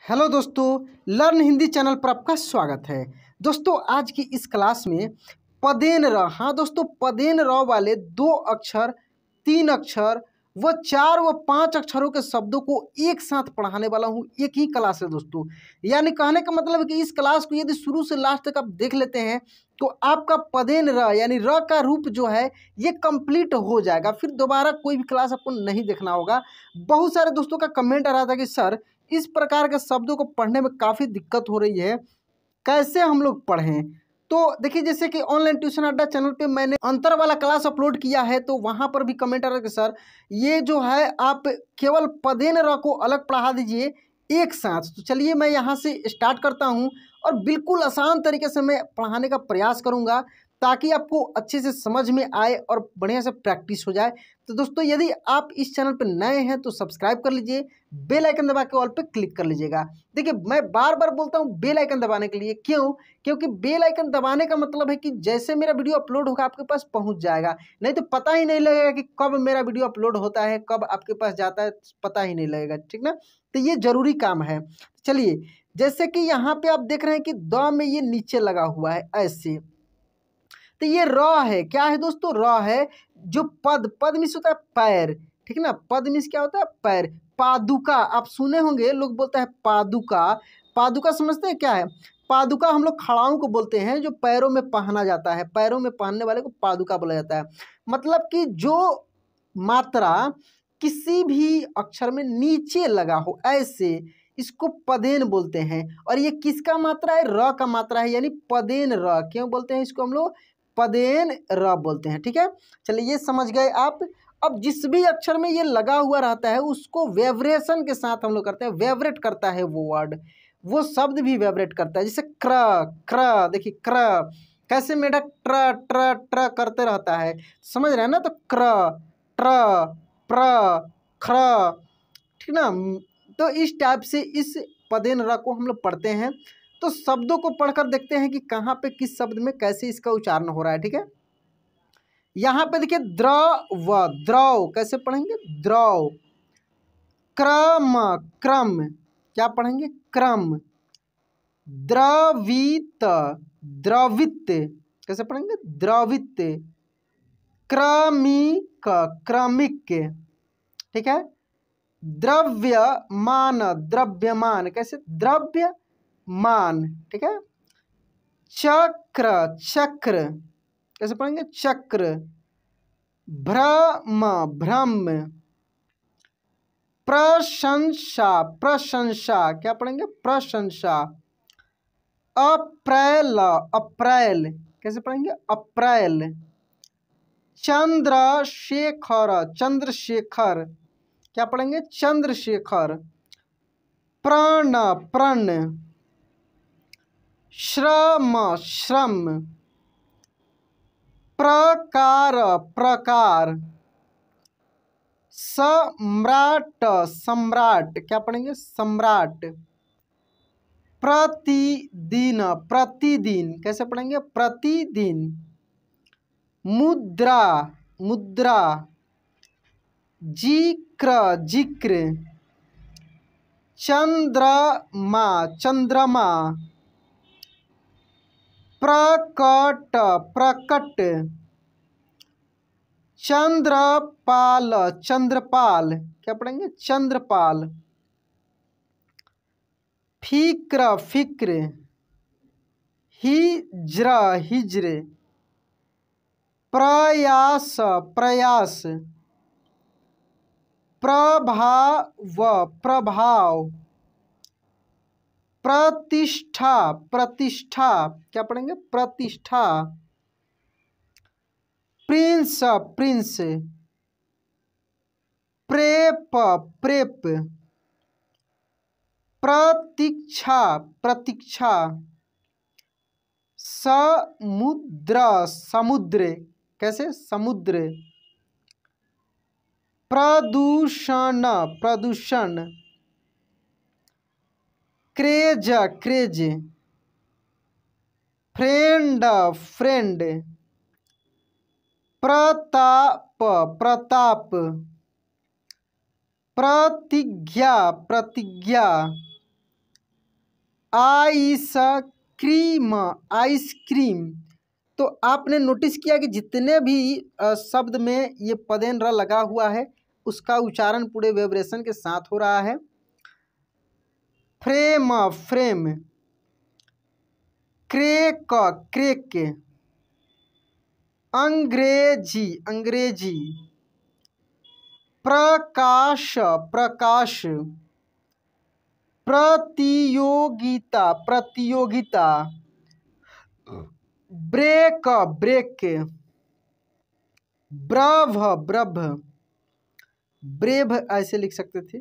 Hello दोस्तों, learn Hindi channel पर आपका स्वागत है। दोस्तों आज की इस क्लास में पदेन र, हाँ दोस्तों, पदेन र वाले 2 अक्षर, 3 अक्षर व 4 व 5 अक्षरों के शब्दों को एक साथ पढ़ाने वाला हूँ। एक ही क्लास है दोस्तों। यानी कहने का मतलब है कि इस क्लास को यदि शुरू से लास्ट तक आप देख लेते हैं तो आपका पदेन र यानी र का रूप जो है ये कंप्लीट हो जाएगा। फिर दोबारा कोई भी क्लास आपको नहीं देखना होगा। बहुत सारे दोस्तों का कमेंट आ रहा था कि सर इस प्रकार के शब्दों को पढ़ने में काफ़ी दिक्कत हो रही है, कैसे हम लोग पढ़ें। तो देखिए, जैसे कि ऑनलाइन ट्यूशन अड्डा चैनल पे मैंने अंतर वाला क्लास अपलोड किया है, तो वहाँ पर भी कमेंट आ रहा है कि सर ये जो है आप केवल पदेन र को अलग पढ़ा दीजिए एक साथ। तो चलिए मैं यहाँ से स्टार्ट करता हूँ और बिल्कुल आसान तरीके से मैं पढ़ाने का प्रयास करूँगा ताकि आपको अच्छे से समझ में आए और बढ़िया से प्रैक्टिस हो जाए। तो दोस्तों यदि आप इस चैनल पर नए हैं तो सब्सक्राइब कर लीजिए, बेल आइकन दबा के ऑल पे क्लिक कर लीजिएगा। देखिए मैं बार बार बोलता हूँ बेल आइकन दबाने के लिए, क्यों? क्योंकि बेल आइकन दबाने का मतलब है कि जैसे मेरा वीडियो अपलोड होगा आपके पास पहुँच जाएगा, नहीं तो पता ही नहीं लगेगा कि कब मेरा वीडियो अपलोड होता है, कब आपके पास जाता है, पता ही नहीं लगेगा, ठीक ना। तो ये जरूरी काम है। चलिए, जैसे कि यहाँ पे आप देख रहे हैं कि द में ये नीचे लगा हुआ है ऐसे, तो ये र है। क्या है दोस्तों? र है। जो पद, पद मीन्स होता है पैर, ठीक ना। पद मीन्स क्या होता है? पैर। पादुका आप सुने होंगे, लोग बोलते हैं पादुका। पादुका समझते हैं क्या है? पादुका हम लोग खड़ाओं को बोलते हैं जो पैरों में पहना जाता है, पैरों में पहनने वाले को पादुका बोला जाता है। मतलब कि जो मात्रा किसी भी अक्षर में नीचे लगा हो ऐसे, इसको पदेन बोलते हैं। और ये किसका मात्रा है? र का मात्रा है, यानी पदेन र। क्यों बोलते हैं इसको हम लोग? पदेन र बोलते हैं, ठीक है। चलिए ये समझ गए आप। अब जिस भी अक्षर में ये लगा हुआ रहता है उसको वेवरेशन के साथ हम लोग करते हैं, वेवरेट करता है वो वर्ड, वो शब्द भी वेवरेट करता है। जैसे क्र, क्र, देखिए क्र कैसे मेढक ट्र ट्र ट्र करते रहता है, समझ रहे हैं ना। तो क्र, ट्र, प्र, ख्र, ठीक ना। तो इस टाइप से इस पदेन र को हम लोग पढ़ते हैं। तो शब्दों को पढ़कर देखते हैं कि कहाँ पे किस शब्द में कैसे इसका उच्चारण हो रहा है, ठीक है। यहाँ पे देखिए द्रव, द्रव कैसे पढ़ेंगे? द्रव। क्रम, क्रम क्या पढ़ेंगे? क्रम। द्रवित, द्रवित कैसे पढ़ेंगे? द्रवित। क्रमिक, क्रमिक, ठीक है। द्रव्यमान, द्रव्यमान कैसे? द्रव्यमान, ठीक है। चक्र, चक्र कैसे पढ़ेंगे? चक्र। भ्रम, भ्रम। प्रशंसा, प्रशंसा क्या पढ़ेंगे? प्रशंसा। अप्रैल, अप्रैल कैसे पढ़ेंगे? अप्रैल। चंद्रशेखर, चंद्रशेखर क्या पढ़ेंगे? चंद्रशेखर। प्रण, प्रण। श्रम, श्रम। प्रकार, प्रकार। सम्राट, सम्राट क्या पढ़ेंगे? सम्राट। प्रतिदिन, प्रतिदिन कैसे पढ़ेंगे? प्रतिदिन। मुद्रा, मुद्रा। जिक्र, जिक्र। चंद्रमा, चंद्रमा। प्रकट, प्रकट। चंद्रपाल, चंद्रपाल क्या पढ़ेंगे? चंद्रपाल। फिक्र, फिक्र। हिज्र, हिज्र। प्रयास, प्रयास। प्रभाव, प्रभाव। प्रतिष्ठा, प्रतिष्ठा क्या पढ़ेंगे? प्रतिष्ठा। Prince, prince. Prep, prep. प्रतीक्षा, प्रतीक्षा। समुद्र, समुद्र कैसे? समुद्र। प्रदूषण, प्रदूषण। Craze, craze. Friend, friend. Pratap, Pratap. प्रतिज्ञा, प्रतिज्ञा। Ice cream, ice cream. तो आपने नोटिस किया कि जितने भी शब्द में ये पदेन र लगा हुआ है उसका उच्चारण पूरे वाइब्रेशन के साथ हो रहा है। Frame, frame. Crack, crack. अंग्रेजी, अंग्रेजी। प्रकाश, प्रकाश। प्रतियोगिता, प्रतियोगिता। Break, break. ब्रभ, ब्रभ। ब्रेव ऐसे लिख सकते थे।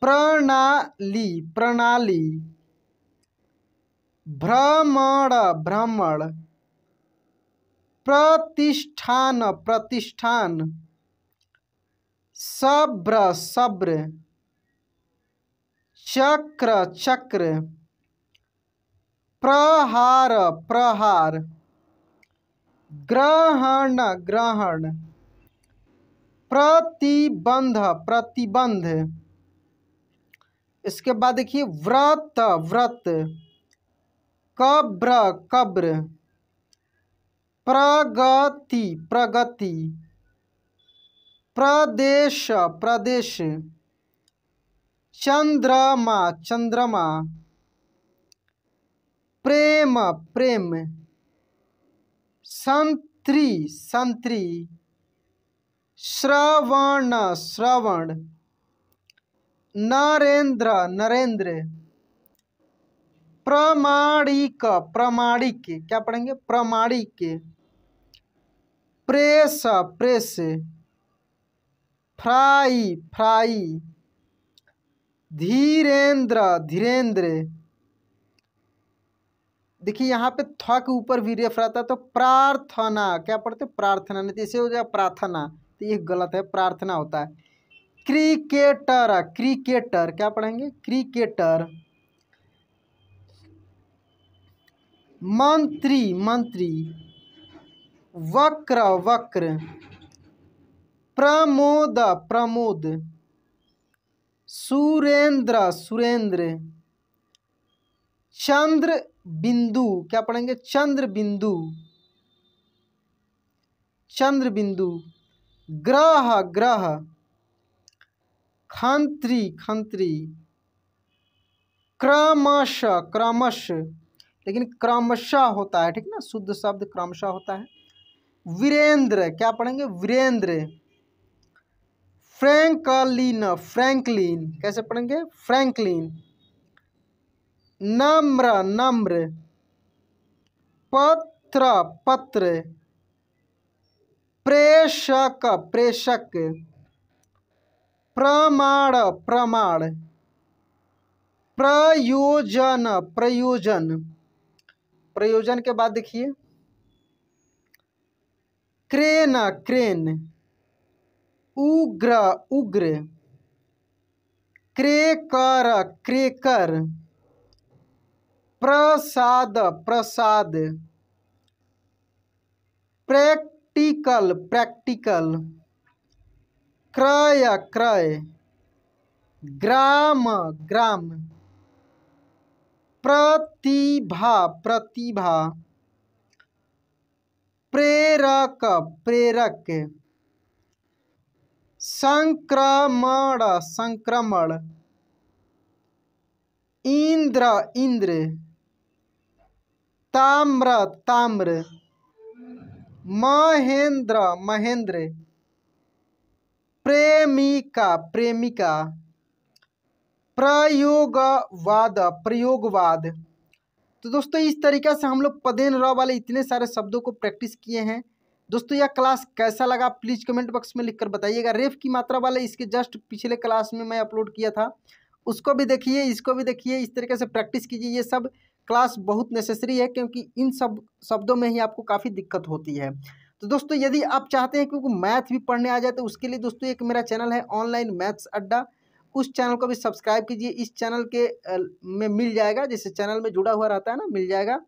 प्रणाली, प्रणाली। भ्रमण, भ्रमण। प्रतिष्ठान, प्रतिष्ठान। सब्र, सब्र। चक्र, चक्र। प्रहार, प्रहार। ग्रहण, ग्रहण। प्रतिबंध, प्रतिबंध। इसके बाद देखिए व्रत, व्रत। कब्र, कब्र। प्रगति, प्रगति। प्रदेश, प्रदेश। चंद्रमा, चंद्रमा। प्रेम, प्रेम। संतरी, संतरी। श्रवण, श्रवण। नरेंद्र, नरेंद्र। प्रमाणिक, प्रमाणिक। क्या पढ़ेंगे? प्रमाणिक। Press, press. Fry, fry. Dhirendra, Dhirendra. देखिए यहाँ पे थ के ऊपर भी रेफ रहता है तो प्रार्थना, क्या पढ़ते? प्रार्थना, नहीं तो इसे हो जाएगा प्रार्थना, तो ये गलत है, प्रार्थना होता है। Cricketer, cricketer. क्या पढ़ेंगे? क्रिकेटर। मंत्री, मंत्री। वक्र, वक्र। प्रमोद, प्रमोद। सुरेंद्र, सुरेंद्र। चंद्र बिंदु, क्या पढ़ेंगे? चंद्र बिंदु, चंद्र बिंदु। ग्रह, ग्रह। खंत्री, खंत्री। क्रमश, क्रमश। लेकिन क्रमशः होता है, ठीक ना, शुद्ध शब्द क्रमशः होता है। वीरेंद्र, क्या पढ़ेंगे? वीरेंद्र। Franklin, Franklin. कैसे पढ़ेंगे? फ्रैंकलिन। नम्र, नम्र। पत्र, पत्र। प्रेषक, प्रेषक। प्रमाण, प्रमाण। प्रयोजन, प्रयोजन। प्रयोजन के बाद देखिए क्रेन, क्रेन। उग्र, उग्र। Cracker, cracker. Prasad, Prasad. Practical, practical. क्रय, क्रय। ग्राम, ग्राम। प्रतिभा, प्रतिभा। प्रेरक, प्रेरक। संक्रमण, संक्रमण। इंद्र, इंद्र। ताम्र, ताम्र। महेंद्र, महेंद्र। प्रेमिका, प्रेमिका। प्रयोगवाद, प्रयोगवाद। तो दोस्तों इस तरीके से हम लोग पदेन र वाले इतने सारे शब्दों को प्रैक्टिस किए हैं। दोस्तों यह क्लास कैसा लगा प्लीज़ कमेंट बॉक्स में लिखकर बताइएगा। रेफ की मात्रा वाले इसके जस्ट पिछले क्लास में मैं अपलोड किया था, उसको भी देखिए, इसको भी देखिए, इस तरीके से प्रैक्टिस कीजिए। ये सब क्लास बहुत नेसेसरी है क्योंकि इन सब शब्दों में ही आपको काफ़ी दिक्कत होती है। तो दोस्तों यदि आप चाहते हैं क्योंकि मैथ भी पढ़ने आ जाए तो उसके लिए दोस्तों एक मेरा चैनल है ऑनलाइन मैथ्स अड्डा, उस चैनल को भी सब्सक्राइब कीजिए। इस चैनल के में मिल जाएगा, जैसे चैनल में जुड़ा हुआ रहता है ना, मिल जाएगा,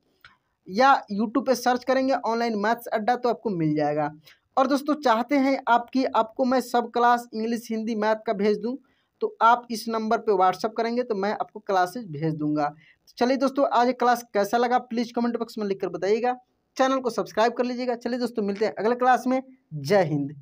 या यूट्यूब पे सर्च करेंगे ऑनलाइन मैथ्स अड्डा तो आपको मिल जाएगा। और दोस्तों चाहते हैं आपको मैं सब क्लास इंग्लिश हिंदी मैथ का भेज दूं तो आप इस नंबर पे व्हाट्सअप करेंगे तो मैं आपको क्लासेज भेज दूंगा। चलिए दोस्तों, आज क्लास कैसा लगा प्लीज़ कमेंट बॉक्स में लिखकर बताइएगा। चैनल को सब्सक्राइब कर लीजिएगा। चलिए दोस्तों, मिलते हैं अगले क्लास में। जय हिंद।